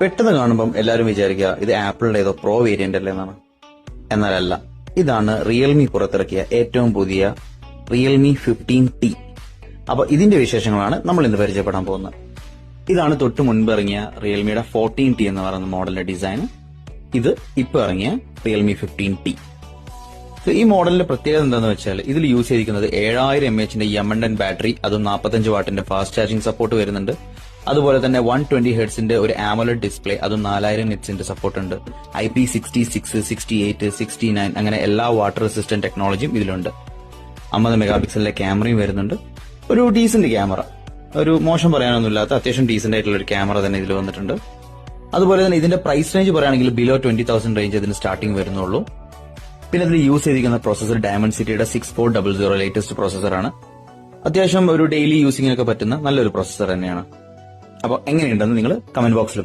പെട്ടെന്ന് കാണുമ്പം എല്ലാവരും വിചാരിക്കുക ഇത് ആപ്പിളിന്റെ ഏതോ പ്രോ വേരിയന്റ് അല്ലേ എന്നാണ്. എന്നാലല്ല, ഇതാണ് റിയൽമി പുറത്തിറക്കിയ ഏറ്റവും പുതിയ റിയൽമി 15T. അപ്പൊ ഇതിന്റെ വിശേഷങ്ങളാണ് നമ്മൾ ഇന്ന് പരിചയപ്പെടാൻ പോകുന്നത്. ഇതാണ് തൊട്ട് മുൻപ് ഇറങ്ങിയ റിയൽമിയുടെ 14T എന്ന് പറയുന്ന മോഡലിന്റെ ഡിസൈൻ. ഇത് ഇപ്പൊ ഇറങ്ങിയ റിയൽമി 15T. ഈ മോഡലിന്റെ പ്രത്യേകത എന്താണെന്ന് വെച്ചാൽ ഇതിൽ യൂസ് ചെയ്തിരിക്കുന്നത് 7000 mAh യമണ്ടൻ ബാറ്ററി, അതും 45 വാട്ടിന്റെ ഫാസ്റ്റ് ചാർജിംഗ് സപ്പോർട്ട് വരുന്നുണ്ട്. അതുപോലെ തന്നെ 120 ഹെർട്സിന്റെ ഒരു ആമോലെഡ് ഡിസ്പ്ലേ, അതും 4000 നിറ്റ്സിന്റെ സപ്പോർട്ട് ഉണ്ട്. IP66, 68, 69 അങ്ങനെ എല്ലാ വാട്ടർ റെസിസ്റ്റന്റ് ടെക്നോളജിയും ഇതിലുണ്ട്. 50 മെഗാ പിക്സലിന്റെ ക്യാമറയും വരുന്നുണ്ട്. ഒരു ഡീസന്റ് ക്യാമറ, ഒരു മോശം പറയാനൊന്നുമില്ലാത്ത അത്യാവശ്യം ഡീസന്റ് ആയിട്ടുള്ള ഒരു ക്യാമറ തന്നെ ഇതിൽ വന്നിട്ടുണ്ട്. അതുപോലെ തന്നെ ഇതിന്റെ പ്രൈസ് റേഞ്ച് പറയുകയാണെങ്കിൽ ബിലോ 20,000 റേഞ്ച് ഇതിന് സ്റ്റാർട്ടിംഗ് വരുന്നുള്ളൂ. പിന്നെ ഇതിൽ യൂസ് ചെയ്തിരിക്കുന്ന പ്രോസസർ ഡയമണ്ട്സിറ്റിയുടെ 6400 ലേറ്റസ്റ്റ് പ്രോസസറാണ്. അത്യാവശ്യം ഒരു ഡെയിലി യൂസിങ്ങിനൊക്കെ പറ്റുന്ന നല്ലൊരു പ്രോസസർ തന്നെയാണ്. അപ്പോൾ എങ്ങനെയുണ്ടെന്ന് നിങ്ങൾ കമന്റ് ബോക്സിൽ